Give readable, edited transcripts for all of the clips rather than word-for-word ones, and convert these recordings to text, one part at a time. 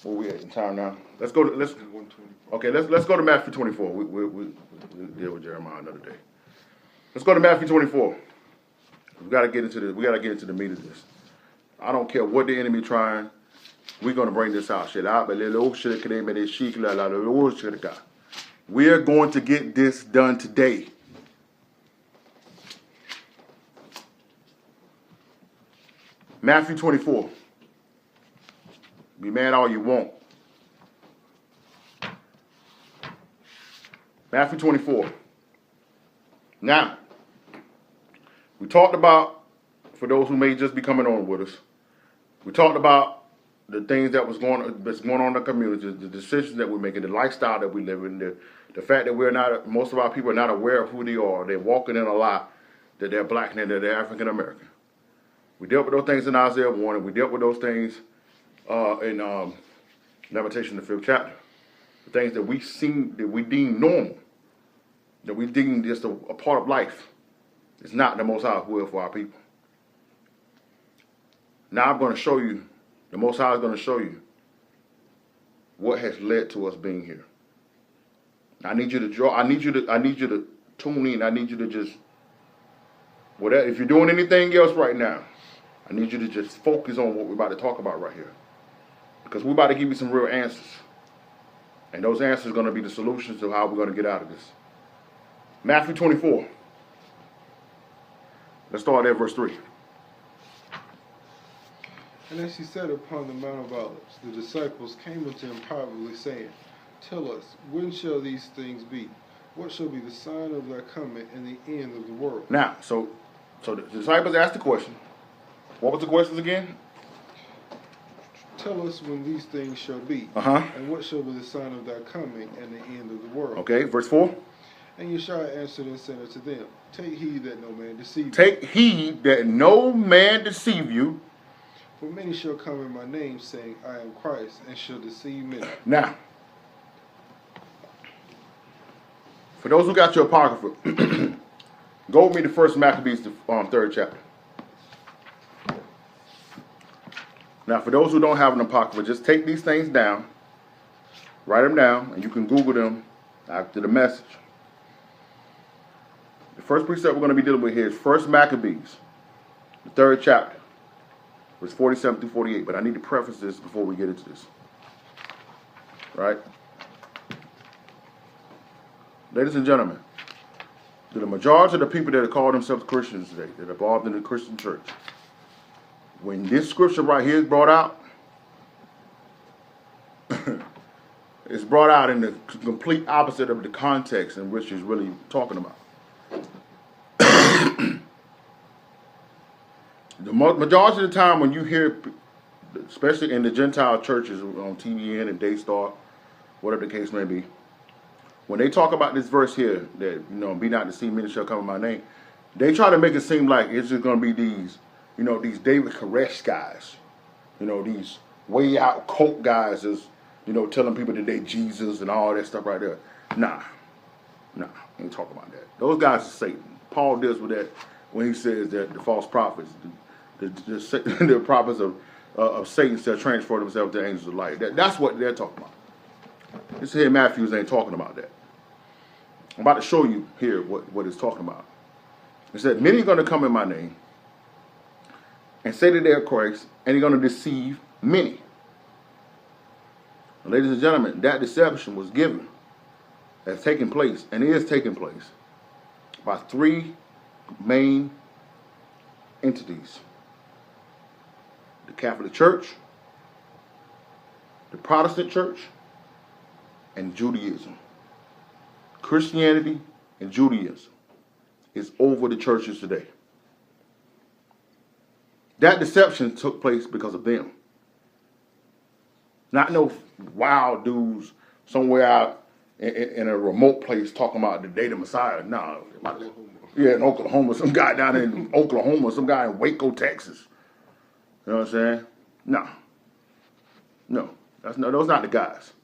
Where we at in time now? Let's go to let's go to Matthew 24. We'll deal with Jeremiah another day. Let's go to Matthew 24. We gotta get into the meat of this. I don't care what the enemy trying. We're gonna bring this out. We're going to get this done today. Matthew 24. Be mad all you want. Matthew 24. Now, we talked about, for those who may just be coming on with us, we talked about the things that's going on in the community, the decisions that we're making, the lifestyle that we live in, the fact that most of our people are not aware of who they are. They're walking in a lie that they're black and that they're African American. We dealt with those things in Isaiah 1, and we dealt with those things in Lamentation, the 5th chapter. The things that we deem normal, that we deem just a part of life. It's not the Most High's will for our people. Now I'm going to show you, the Most High is going to show you what has led to us being here. I need you to tune in. I need you to just, whatever, if you're doing anything else right now, I need you to just focus on what we're about to talk about right here. Because we're about to give you some real answers. And those answers are going to be the solutions to how we're going to get out of this. Matthew 24. Let's start at verse 3. And as he sat upon the Mount of Olives, the disciples came unto him privately, saying, Tell us, when shall these things be? What shall be the sign of thy coming and the end of the world? Now, so the disciples asked the question. What was the questions again? Tell us when these things shall be, and what shall be the sign of thy coming and the end of the world. Okay, verse 4. And Yeshua answered and said unto them, Take heed that no man deceive you. Take heed that no man deceive you. For many shall come in my name, saying, I am Christ, and shall deceive many. Now, for those who got your apocrypha, go with me to 1 Maccabees, the 3rd chapter. Now, for those who don't have an apocrypha, just take these things down, write them down, and you can Google them after the message. The first precept we're going to be dealing with here is 1 Maccabees, the 3rd chapter, verse 47 through 48. But I need to preface this before we get into this. Right? Ladies and gentlemen, to the majority of the people that call themselves Christians today, that are involved in the Christian church, when this scripture right here is brought out, it's brought out in the complete opposite of the context in which it's really talking about. The majority of the time when you hear, especially in the Gentile churches on TVN and Daystar, whatever the case may be, when they talk about this verse here, that, be not deceived, many shall come in my name, they try to make it seem like it's just going to be these David Koresh guys, these way out cult guys is, telling people that they Jesus and all that stuff right there. Nah, ain't talking about that. Those guys are Satan. Paul deals with that when he says that the false prophets, the prophets of Satan shall transfer themselves to angels of light. That's what they're talking about. This here Matthews ain't talking about that. I'm about to show you here what it's talking about. It said, many are going to come in my name and say that they're Christ, and they're going to deceive many. And ladies and gentlemen, that deception was given, has taken place, and is taking place by 3 main entities: the Catholic Church, the Protestant Church, and Judaism. Christianity and Judaism is over the churches today. That deception took place because of them. Not no wild dudes somewhere out in a remote place talking about the day of the Messiah. No. Yeah, in Oklahoma. Some guy down in Oklahoma. Some guy in Waco, Texas. You know what I'm saying? No. Those not the guys.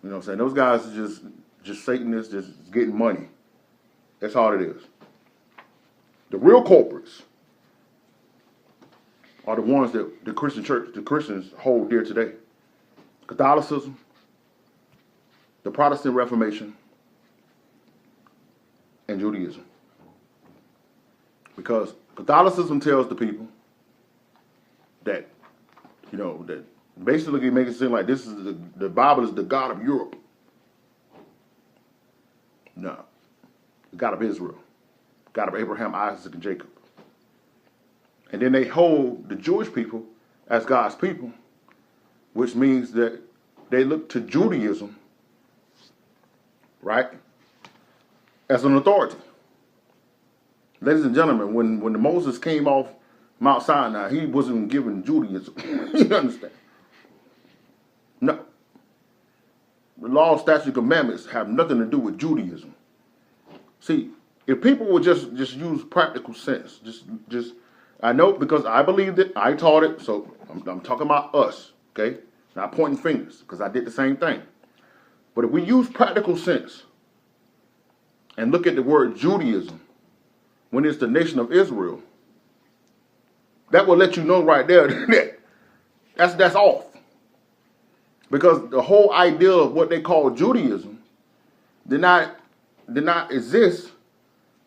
You know what I'm saying? Those guys are just Satanists, just getting money. That's all it is. The real culprits are the ones that the Christian church, the Christians hold dear today. Catholicism, the Protestant Reformation, and Judaism. Because Catholicism tells the people that, that basically make it seem like this is the Bible is the God of Europe. No. The God of Israel. God of Abraham, Isaac, and Jacob. And then they hold the Jewish people as God's people, which means that they look to Judaism, right, as an authority. Ladies and gentlemen, when Moses came off Mount Sinai, he wasn't given Judaism. You understand? No. The law, statutes, commandments have nothing to do with Judaism. See, if people would just use practical sense, just I know because I believed it, I taught it, so I'm talking about us, okay? Not pointing fingers, because I did the same thing. But if we use practical sense and look at the word Judaism, when it's the nation of Israel, that will let you know right there that that's off. Because the whole idea of what they call Judaism did not exist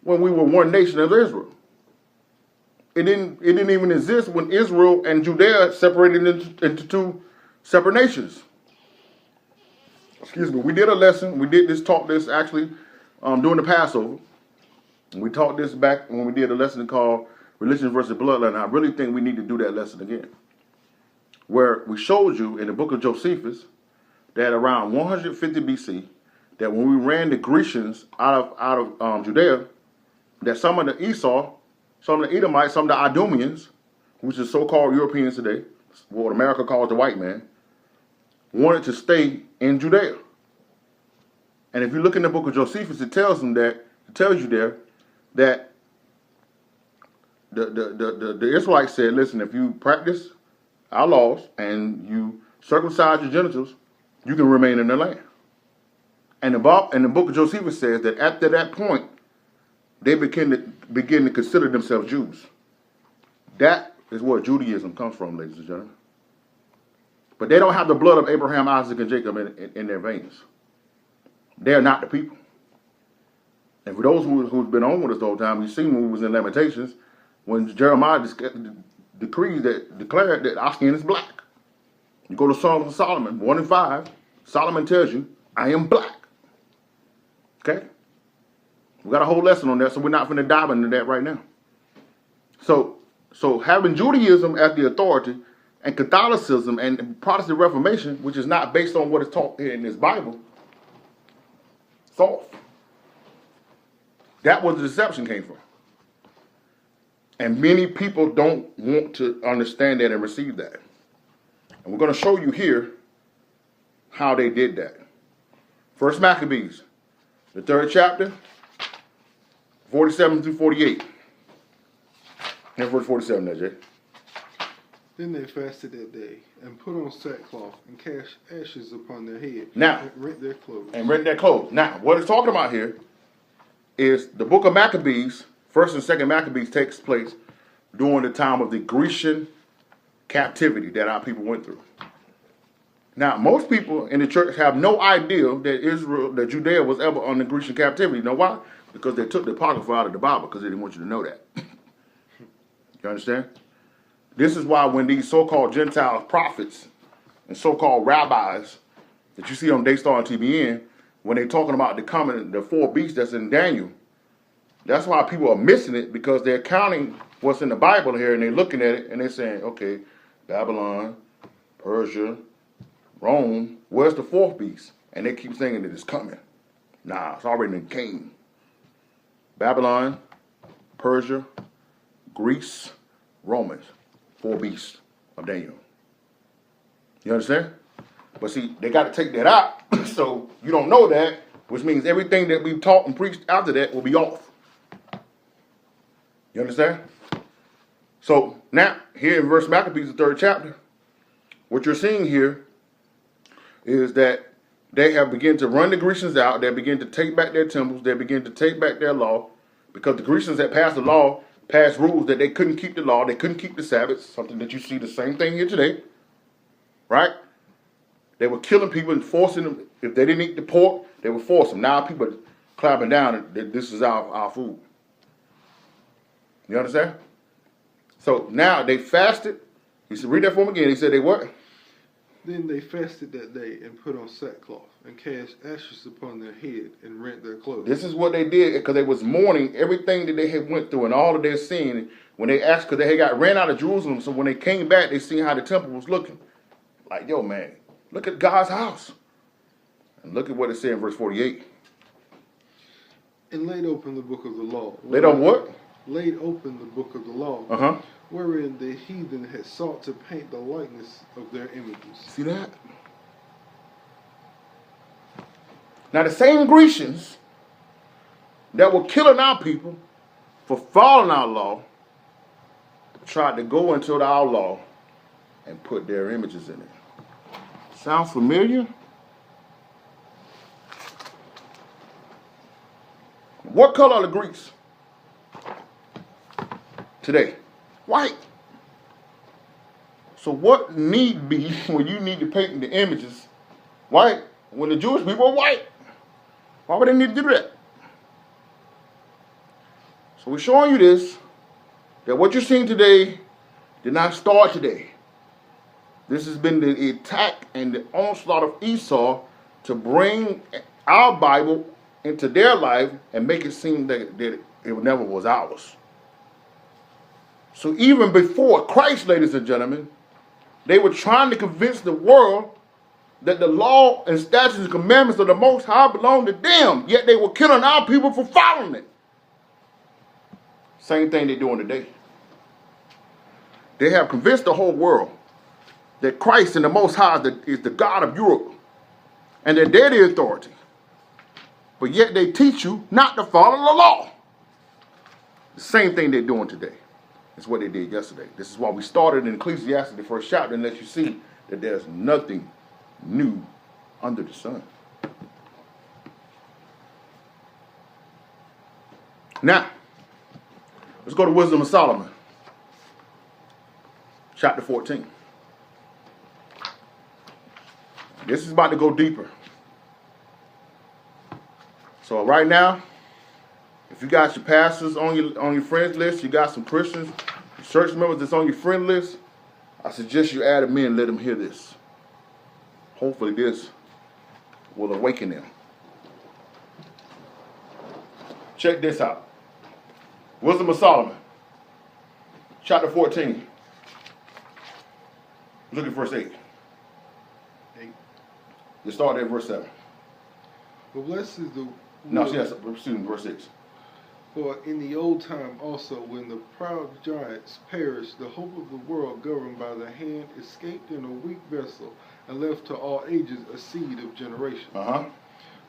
when we were one nation of Israel. It didn't even exist when Israel and Judea separated into two separate nations. Excuse me. We did a lesson. We did taught this actually during the Passover. We taught this back when we did a lesson called Religion versus Bloodline. I really think we need to do that lesson again, where we showed you in the book of Josephus that around 150 BC, that when we ran the Grecians out of Judea, that some of the Esau, some of the Edomites, some of the Idumeans, which is so-called Europeans today, what America calls the white man, wanted to stay in Judea. And if you look in the book of Josephus, it tells you there that the Israelites said, listen, if you practice our laws and you circumcise your genitals, you can remain in the land. And the book of Josephus says that after that point, they begin to consider themselves Jews. That is where Judaism comes from, ladies and gentlemen. But they don't have the blood of Abraham, Isaac, and Jacob in their veins. They are not the people. And for those who've been on with us the whole time, you've seen when we was in Lamentations, when Jeremiah declared that our skin is black. You go to Songs of Solomon, 1 and 5, Solomon tells you, I am black. Okay? We got a whole lesson on that, so we're not going to dive into that right now. So having Judaism as the authority and Catholicism and Protestant Reformation, which is not based on what is taught here in this Bible, it's off. That was the deception came from. And many people don't want to understand that and receive that. And we're going to show you here how they did that. First Maccabees, the 3rd chapter, 47 through 48. And verse 47 there, Jay. Then they fasted that day, and put on sackcloth, and cast ashes upon their head, now, and rent their clothes. Now, what it's talking about here is the book of Maccabees, 1st and 2nd Maccabees takes place during the time of the Grecian captivity that our people went through. Now, most people in the church have no idea that Judea was ever under Grecian captivity. You know why? Because they took the Apocrypha out of the Bible because they didn't want you to know that. You understand? This is why when these so-called Gentile prophets and so-called rabbis that you see on Daystar and TBN, when they're talking about the 4 beasts that's in Daniel, that's why people are missing it, because they're counting what's in the Bible here and they're looking at it and they're saying, okay, Babylon, Persia, Rome, where's the 4th beast? And they keep saying that it's coming. Nah, it's already came. Babylon, Persia, Greece, Romans, 4 beasts of Daniel. You understand? But see, they got to take that out, so you don't know that, which means everything that we've taught and preached after that will be off. You understand? So now, here in verse Maccabees, the 3rd chapter, what you're seeing here is that they have begun to run the Grecians out. They begin to take back their temples. They begin to take back their law, because the Grecians had passed the law, passed rules that they couldn't keep the law. They couldn't keep the Sabbath, something that you see the same thing here today, right? They were killing people and forcing them. If they didn't eat the pork, they would force them. Now people are clapping down that this is our food. You understand? So now they fasted. He said, read that for him again. He said they what? Then they fasted that day and put on sackcloth and cast ashes upon their head and rent their clothes. This is what they did because they was mourning everything that they had went through and all of their sin. When they asked, because they had got ran out of Jerusalem, so when they came back, they seen how the temple was looking. Like, yo, man, look at God's house. And look at what it said in verse 48. And laid open the book of the law. Laid on what? Laid open the book of the law, wherein the heathen had sought to paint the likeness of their images. See that? Now the same Grecians that were killing our people for following our law tried to go into our law and put their images in it. Sounds familiar? What color are the Greeks today? White. So what need be when you need to paint the images white when the Jewish people are white? Why would they need to do that? So we're showing you this, that what you're seeing today did not start today. This has been the attack and the onslaught of Esau to bring our Bible into their life and make it seem that it never was ours. So even before Christ, ladies and gentlemen, they were trying to convince the world that the law and statutes and commandments of the Most High belong to them, yet they were killing our people for following it. Same thing they're doing today. They have convinced the whole world that Christ and the Most High is the God of Europe and that they're the authority. But yet they teach you not to follow the law. The same thing they're doing today. It's what they did yesterday. This is why we started in Ecclesiastes, the first chapter, and let you see that there's nothing new under the sun. Now, let's go to Wisdom of Solomon, chapter 14. This is about to go deeper. So right now, if you got your pastors on your friends list, you got some Christians, church members that's on your friend list, I suggest you add them in and let them hear this. Hopefully this will awaken them. Check this out. Wisdom of Solomon, chapter 14. Look at verse 8. You start at verse 7. But blessed is the... No, yes, excuse me, verse 6. For in the old time also, when the proud giants perished, the hope of the world governed by the hand escaped in a weak vessel, and left to all ages a seed of generations.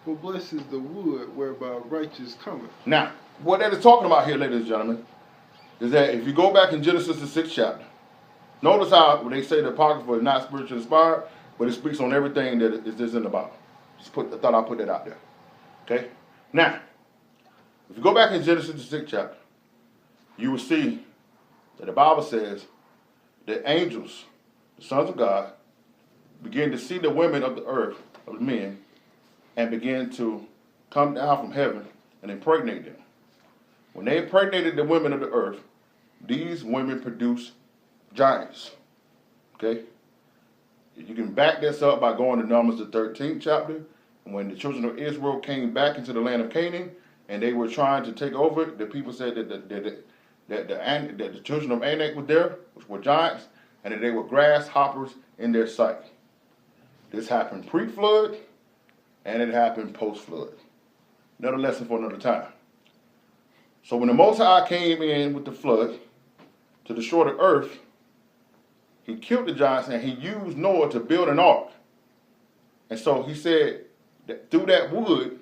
For blessed is the wood whereby righteous cometh. Now, what that is talking about here, ladies and gentlemen, is that if you go back in Genesis, the 6th chapter, notice how when they say the Apocrypha is not spiritually inspired, but it speaks on everything that is in the Bible. I thought I'd put that out there. Okay? Now, if you go back in Genesis, the 6th chapter, you will see that the Bible says that angels, the sons of God, begin to see the women of the earth, of the men, and begin to come down from heaven and impregnate them. When they impregnated the women of the earth, these women produced giants. Okay? You can back this up by going to Numbers, the 13th chapter. And when the children of Israel came back into the land of Canaan, and they were trying to take over, the people said that the children of Anak were there, which were giants, and that they were grasshoppers in their sight. This happened pre-flood, and it happened post-flood. Another lesson for another time. So when the Most High came in with the flood to destroy the earth, he killed the giants, and he used Noah to build an ark. And so he said that through that wood,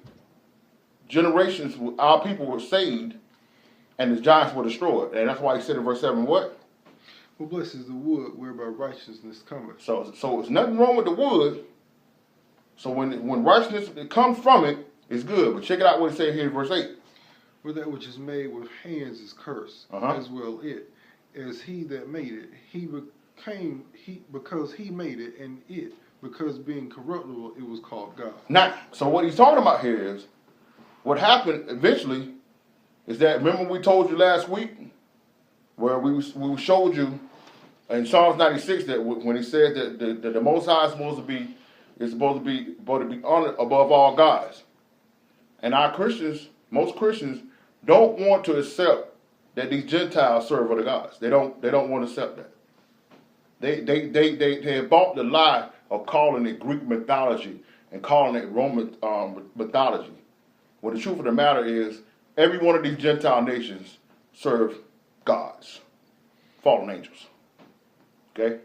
generations, our people were saved, and the giants were destroyed. And that's why he said in verse 7, what? Well, blessed is the wood whereby righteousness cometh. So it's nothing wrong with the wood. So when righteousness comes from it, it's good. But check it out what it says here in verse 8. For that which is made with hands is cursed, as well it, as he that made it. because he made it, and it, because being corruptible, it was called God. Now, so what he's talking about here is what happened eventually is that, remember we told you last week where we showed you in Psalms 96 that when he said that the Most High is supposed to be honored above all gods, and most Christians don't want to accept that these Gentiles serve other gods. They don't want to accept that. They have bought the lie of calling it Greek mythology and calling it Roman mythology. Well, the truth of the matter is, every one of these Gentile nations serve gods, fallen angels. Okay?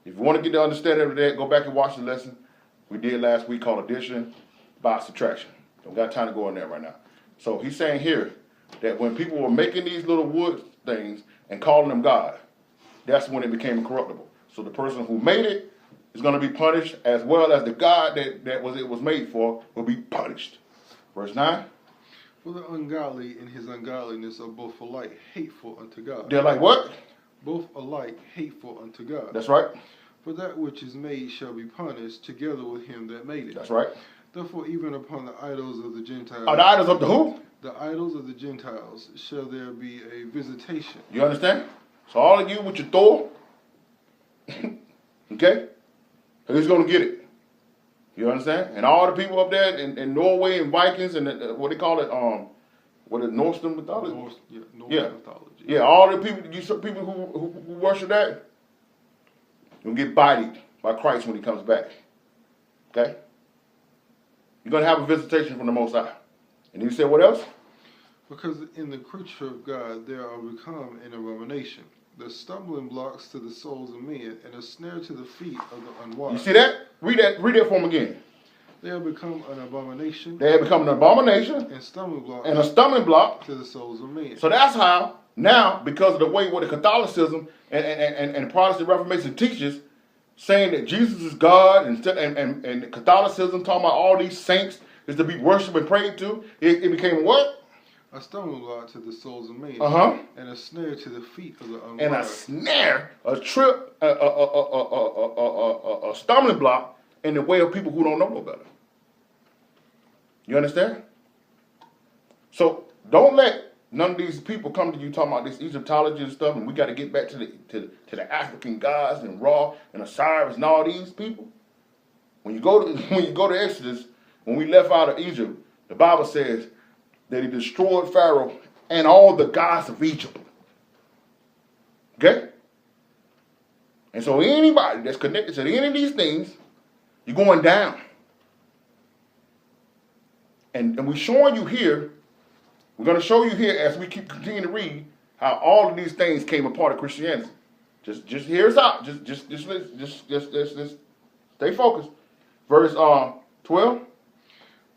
If you want to get the understanding of that, go back and watch the lesson we did last week called Addition by Subtraction. Don't got time to go on that right now. So he's saying here that when people were making these little wood things and calling them God, that's when it became incorruptible. So the person who made it is going to be punished, as well as the God that it was made for will be punished. Verse 9. For the ungodly in his ungodliness are both alike hateful unto God. They're like what? Both alike hateful unto God. That's right. For that which is made shall be punished together with him that made it. That's right. Therefore, even upon the idols of the Gentiles. The idols of the who? The idols of the Gentiles shall there be a visitation. You understand? So all of you with your Thor, okay? Who's going to get it? You understand? And all the people up there in Norway and Vikings and what they call it, Norse mythology? Norse mythology. Yeah, all the people who worship that, you'll get bodied by Christ when he comes back. Okay? You're going to have a visitation from the Most High. And he said what else? Because in the creature of God there are become an abomination, the stumbling blocks to the souls of men, and a snare to the feet of the unwise. You see that? Read that for him again. They have become an abomination. They have become an abomination. And stumbling block. And a stumbling block. To the souls of men. So that's how, now, because of the way what the Catholicism and Protestant Reformation teaches, saying that Jesus is God, and Catholicism talking about all these saints is to be worshipped and prayed to, it became what? A stumbling block to the souls of men. And a snare to the feet of the unwise. And a snare, a trip, a stumbling block in the way of people who don't know no better. You understand? So don't let none of these people come to you talking about this Egyptology and stuff, and we got to get back to the African gods and Ra and Osiris and all these people. When you go to Exodus, when we left out of Egypt, the Bible says that he destroyed Pharaoh and all the gods of Egypt. Okay? And so anybody that's connected to any of these things, you're going down. And we're showing you here, we're going to show you here as we continue to read how all of these things came a part of Christianity. Just hear us out. Just stay focused. Verse 12.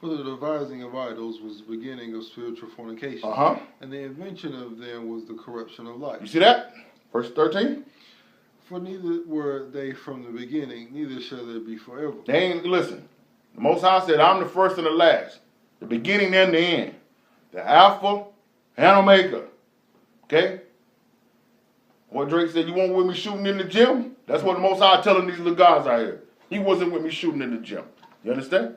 For the devising of idols was the beginning of spiritual fornication. And the invention of them was the corruption of life. You see that? Verse 13. For neither were they from the beginning, neither shall they be forever. They ain't, listen. The Most High said, I'm the first and the last, the beginning and the end, the Alpha and Omega. Okay? What Drake said, you weren't with me shooting in the gym? That's what the Most High telling these little guys out here. He wasn't with me shooting in the gym. You understand?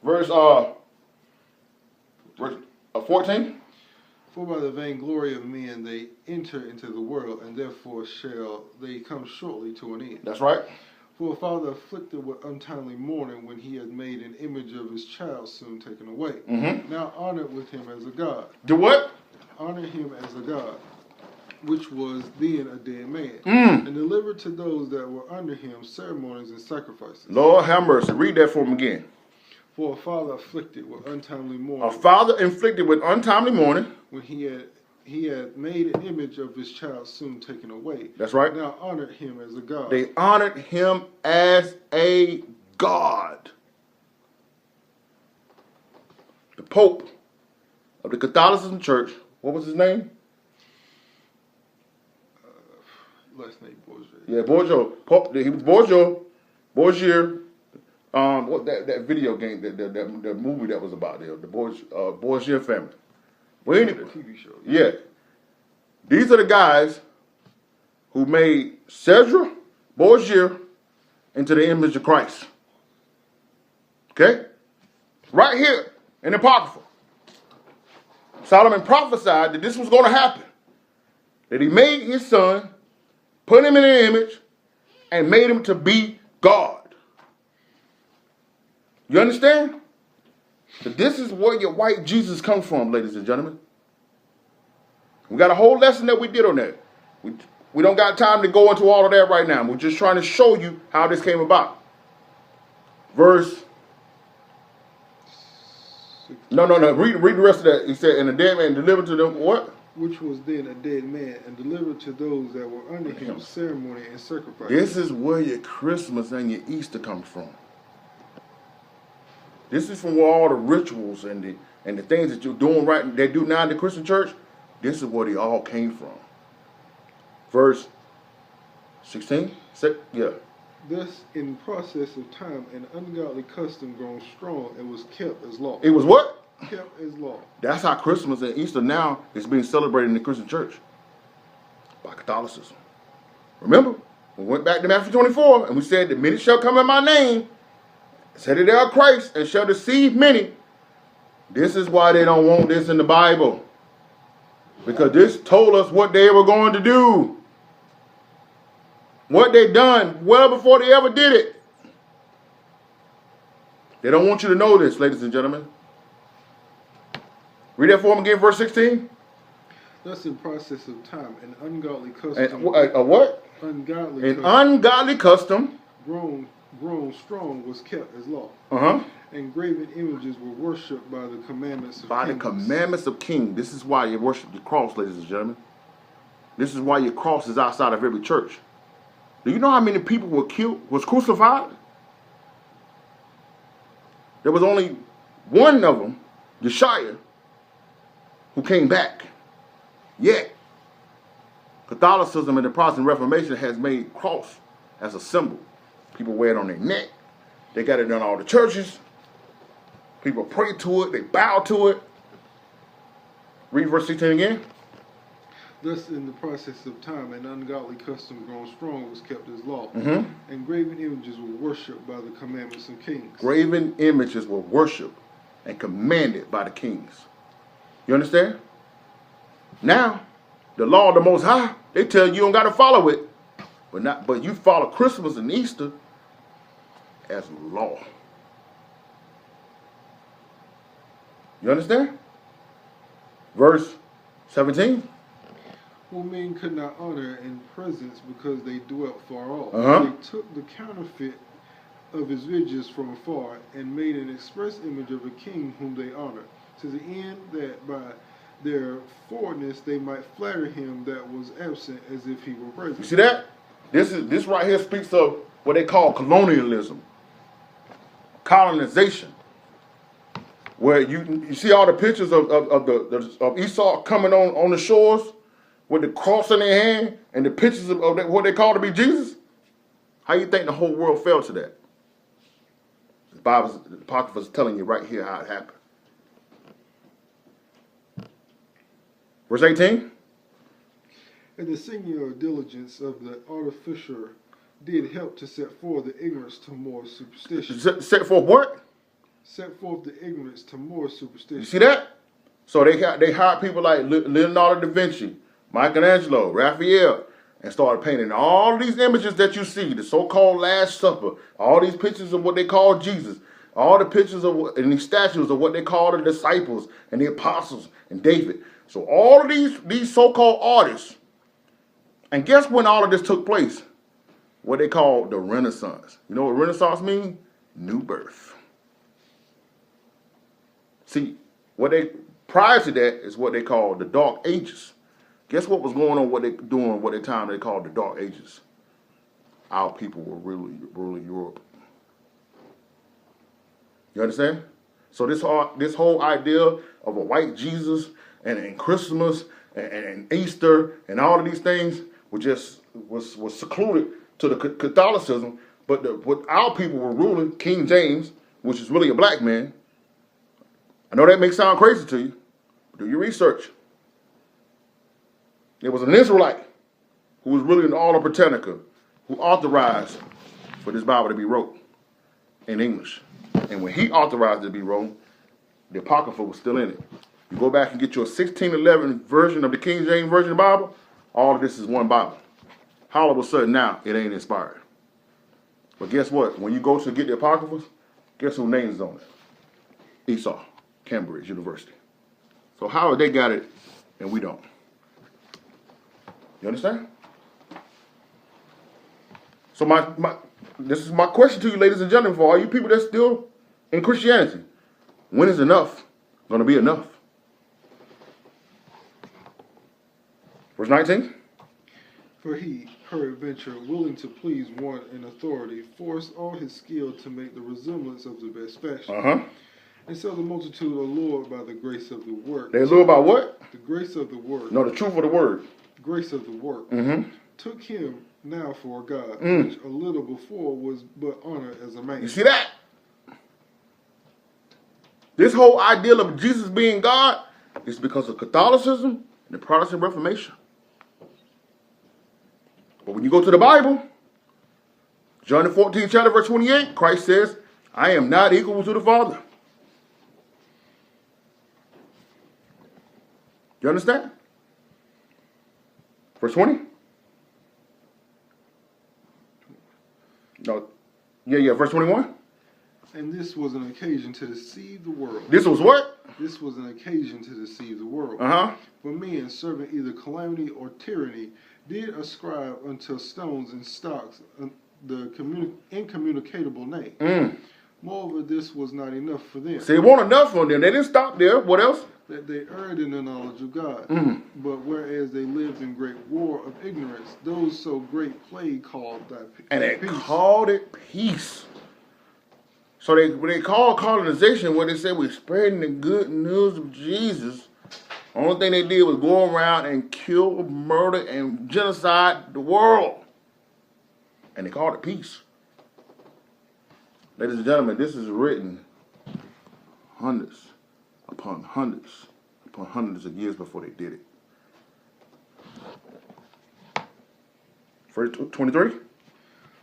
Verse 14. For by the vainglory of men they enter into the world, and therefore shall they come shortly to an end. That's right. For a father afflicted with untimely mourning when he had made an image of his child soon taken away. Now honored with him as a god. Do what? Honor him as a god, which was then a dead man, and delivered to those that were under him ceremonies and sacrifices. Lord have mercy. Read that for him again. For a father afflicted with untimely mourning. A father inflicted with untimely mourning. When he had made an image of his child soon taken away. That's right. Now honored him as a god. They honored him as a god. The Pope of the Catholicism Church, what was his name? Last name Borgia. Yeah, Borgia. Pope. He was Borgia. Borgia. What that video game, that movie that was about there, the Borgia family. Well, anyway, TV show. Yeah. These are the guys who made Cedra Borgia into the image of Christ. Okay? Right here in the Apocrypha. Solomon prophesied that this was going to happen. That he made his son, put him in an image, and made him to be God. You understand? But this is where your white Jesus comes from, ladies and gentlemen. We got a whole lesson that we did on that. We don't got time to go into all of that right now. We're just trying to show you how this came about. Verse. No. Read the rest of that. He said, and the dead man delivered to them what? Which was then a dead man, and delivered to those that were under him ceremony and sacrifice. This is where your Christmas and your Easter comes from. This is from where all the rituals and the things that you're doing right, they do now in the Christian church. This is where they all came from. Verse 16? Yeah. Thus, in process of time, an ungodly custom grown strong and was kept as law. It was what? Kept as law. That's how Christmas and Easter now is being celebrated in the Christian church. By Catholicism. Remember, we went back to Matthew 24 and we said that many shall come in my name, said that they are Christ, and shall deceive many. This is why they don't want this in the Bible. Because this told us what they were going to do. What they done well before they ever did it. They don't want you to know this, ladies and gentlemen. Read that for them again, verse 16. Thus in process of time, an ungodly custom. A what? Ungodly custom. Grown strong was kept as law. And graven images were worshipped by the commandments of kings. The commandments of kings. This is why you worship the cross, ladies and gentlemen. This is why your cross is outside of every church. Do you know how many people were killed, was crucified? There was only one of them, Yeshua, who came back. Yet, Catholicism and the Protestant Reformation has made cross as a symbol. People wear it on their neck. They got it in all the churches. People pray to it. They bow to it. Read verse 16 again. Thus, in the process of time, an ungodly custom grown strong was kept as law. And graven images were worshipped by the commandments of kings. Graven images were worshipped and commanded by the kings. You understand? Now, the law of the Most High, they tell you don't got to follow it. But you follow Christmas and Easter as law. You understand? Verse 17. Whom men could not honor in presence because they dwelt far off. They took the counterfeit of his images from afar and made an express image of a king whom they honored, to the end that by their forwardness they might flatter him that was absent as if he were present. You see that? This right here speaks of what they call colonialism, colonization, where you see all the pictures of Esau coming on the shores with the cross in their hand and the pictures of what they call to be Jesus. How you think the whole world fell to that? The Apocrypha is telling you right here how it happened. Verse 18. And the singular diligence of the artificer did help to set forth the ignorance to more superstition. Set forth what? Set forth the ignorance to more superstition. You see that? So they hired people like Leonardo da Vinci, Michelangelo, Raphael, and started painting all these images that you see, the so-called Last Supper, all these pictures of what they call Jesus, all the pictures and these statues of what they call the disciples and the apostles and David. So all of these so-called artists, and guess when all of this took place? What they call the Renaissance. You know what Renaissance means? New birth. See, prior to that is what they call the Dark Ages. Guess what was going on, what they time they called the Dark Ages? Our people were really ruling Europe. You understand? So this whole idea of a white Jesus and Christmas and Easter and all of these things was secluded to the Catholicism, but what our people were ruling, King James, which is really a black man. I know that may sound crazy to you, but do your research. It was an Israelite who was really an all of Britannica, who authorized for this Bible to be wrote in English. And when he authorized it to be wrote, the Apocrypha was still in it. You go back and get your 1611 version of the King James Version of the Bible, all of this is one Bible. All of a sudden now, it ain't inspired. But guess what? When you go to get the Apocryphas, guess whose name is on it? Esau, Cambridge University. So how they got it and we don't? You understand? So this is my question to you, ladies and gentlemen, for all you people that's still in Christianity. When is enough going to be enough? Verse 19. For he, peradventure, willing to please one in authority, forced all his skill to make the resemblance of the best fashion. And so the multitude are lured by the grace of the work. They lured by what? The grace of the word. No, the truth of the word. Grace of the work. Took him now for a God, which a little before was but honored as a man. You see that? This whole ideal of Jesus being God is because of Catholicism and the Protestant Reformation. But when you go to the Bible, John the 14th chapter, verse 28, Christ says, I am not equal to the Father. You understand? Verse 20? No. Yeah, verse 21. And this was an occasion to deceive the world. This was what? This was an occasion to deceive the world. For men serving either calamity or tyranny did ascribe unto stones and stocks the incommunicable name. Moreover, this was not enough for them. See, it wasn't enough for them. They didn't stop there. What else? That they erred in the knowledge of God. But whereas they lived in great war of ignorance, those so great plague called that peace. And they called it peace. So when they called colonization, what they said was spreading the good news of Jesus. Only thing they did was go around and kill, murder, and genocide the world. And they called it peace. Ladies and gentlemen, this is written hundreds upon hundreds of years before they did it. Verse 23.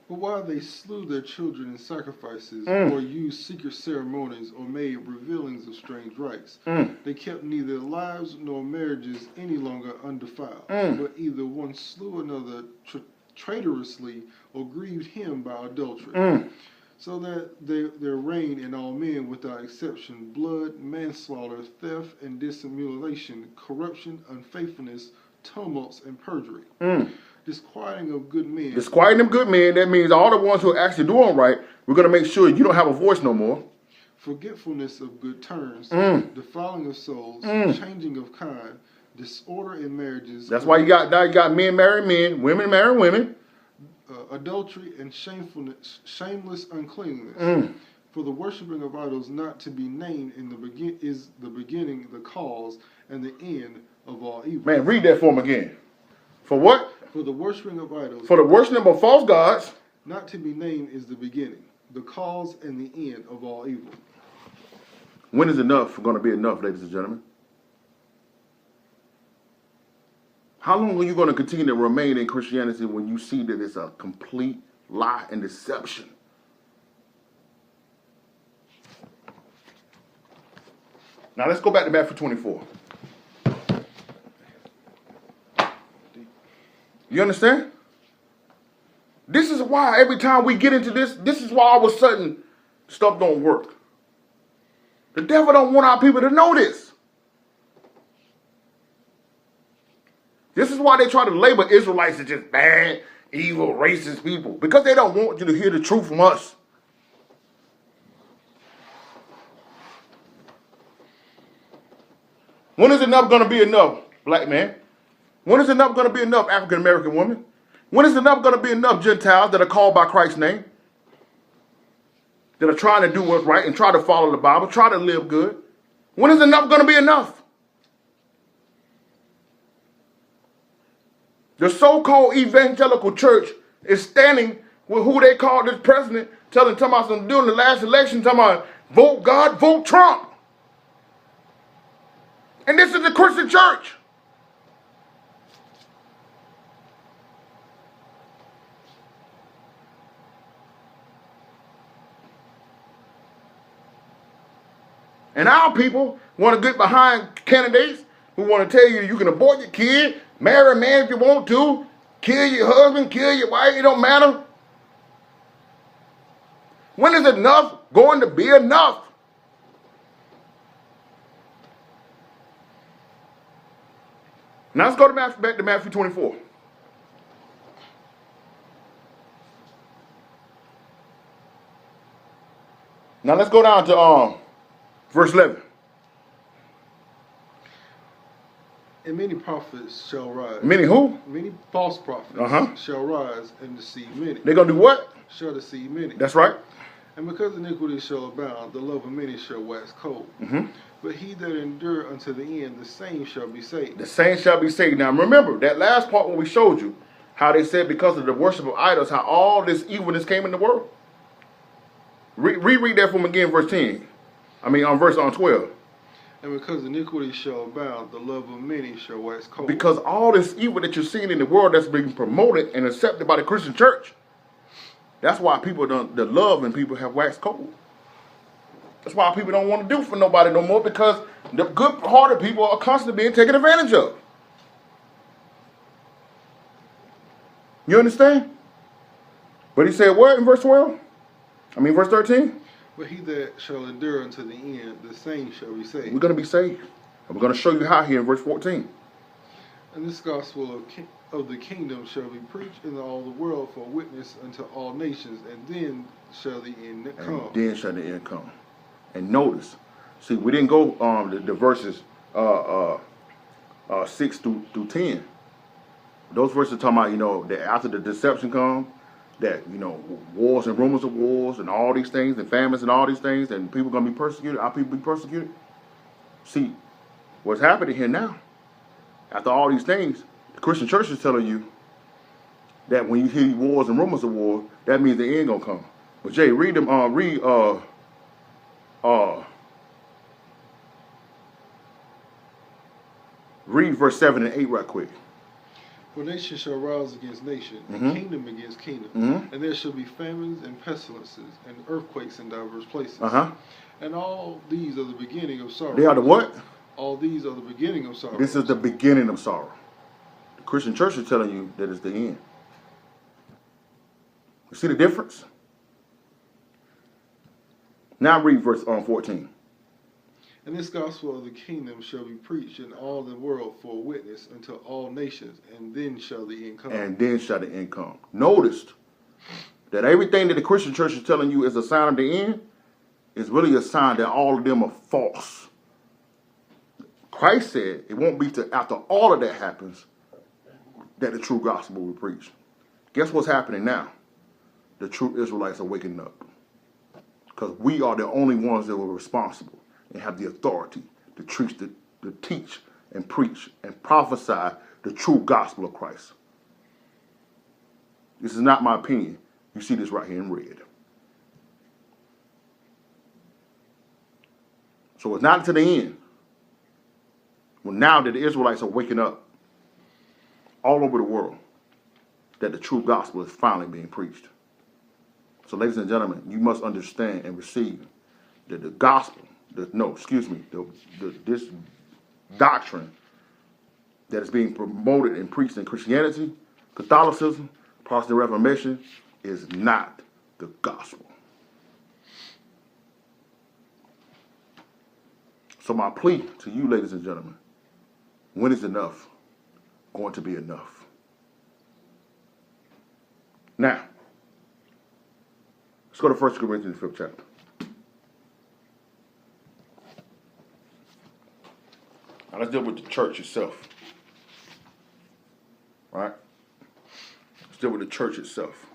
But while they slew their children in sacrifices, or used secret ceremonies, or made revealings of strange rites, they kept neither lives nor marriages any longer undefiled, but either one slew another traitorously, or grieved him by adultery. So that there reigned in all men without exception blood, manslaughter, theft, and dissimulation, corruption, unfaithfulness, tumults, and perjury. Disquieting of good men. Disquieting them good men, that means all the ones who are actually doing right, we're going to make sure you don't have a voice no more. Forgetfulness of good turns, defiling of souls, changing of kind, disorder in marriages. That's why you got men marrying men, women marrying women. Adultery and shameless uncleanness. For the worshiping of idols not to be named is the beginning, the cause, and the end of all evil. Man, read that for him again. For what? For the worshiping of idols. For the worshiping of false gods. Not to be named is the beginning, the cause, and the end of all evil. When is enough going to be enough, ladies and gentlemen? How long are you going to continue to remain in Christianity when you see that it's a complete lie and deception? Now let's go back to Matthew 24. You understand? This is why every time we get into this is why all of a sudden stuff don't work. The devil don't want our people to know this. This is why they try to label Israelites as just bad, evil, racist people. Because they don't want you to hear the truth from us. When is enough going to be enough, black man? When is enough going to be enough, African American woman? When is enough going to be enough, Gentiles that are called by Christ's name? That are trying to do what's right and try to follow the Bible, try to live good. When is enough going to be enough? The so-called evangelical church is standing with who they call this president, talking about some during the last election, talking about vote God, vote Trump. And this is the Christian church. And our people want to get behind candidates who want to tell you you can abort your kid, marry a man if you want to, kill your husband, kill your wife, it don't matter. When is enough going to be enough? Now let's go to back to Matthew 24. Now let's go down to verse 11. And many prophets shall rise. Many who? Many false prophets shall rise and deceive many. They're going to do what? Shall deceive many. That's right. And because iniquity shall abound, the love of many shall wax cold. But he that endure unto the end, the same shall be saved. The same shall be saved. Now remember, that last part when we showed you, how they said because of the worship of idols, how all this evilness came in the world. Reread that from again, verse 10. On verse 12. And because iniquity shall abound, the love of many shall wax cold. Because all this evil that you're seeing in the world that's being promoted and accepted by the Christian church, that's why people the love and people have waxed cold. That's why people don't want to do for nobody no more, because the good-hearted people are constantly being taken advantage of. You understand? But he said what in verse 12? Verse 13? But he that shall endure unto the end, the same shall be saved. We're going to be saved. And we're going to show you how here in verse 14. And this gospel of the kingdom shall be preached in all the world for witness unto all nations, and then shall the end come. And then shall the end come. And notice, see, we didn't go the verses 6 through 10. Those verses are talking about, that after the deception comes, that, wars and rumors of wars and all these things and famines and all these things, and people are going to be persecuted, our people be persecuted. See, what's happening here now, after all these things, the Christian church is telling you that when you hear wars and rumors of war, that means the end going to come. But Jay, read verse 7 and 8 right quick. For nation shall rise against nation, and kingdom against kingdom, and there shall be famines and pestilences and earthquakes in diverse places. And all these are the beginning of sorrow. They are the what? All these are the beginning of sorrow. This is the beginning of sorrow. The Christian church is telling you that it's the end. You see the difference? Now read verse 14. And this gospel of the kingdom shall be preached in all the world for a witness unto all nations, and then shall the end come. And then shall the end come. Notice that everything that the Christian church is telling you is a sign of the end is really a sign that all of them are false. Christ said it won't be till after all of that happens that the true gospel will be preached. Guess what's happening now? The true Israelites are waking up. Because we are the only ones that were responsible and have the authority to teach and preach and prophesy the true gospel of Christ. This is not my opinion. You see this right here in red. So it's not to the end. Well, now that the Israelites are waking up all over the world, that the true gospel is finally being preached. So, ladies and gentlemen, you must understand and receive that the gospel, this doctrine that is being promoted and preached in Christianity, Catholicism, Protestant Reformation, is not the gospel. So my plea to you, ladies and gentlemen, when is enough going to be enough? Now, let's go to 1 Corinthians 5th chapter. Now let's deal with the church itself. All right? Let's deal with the church itself.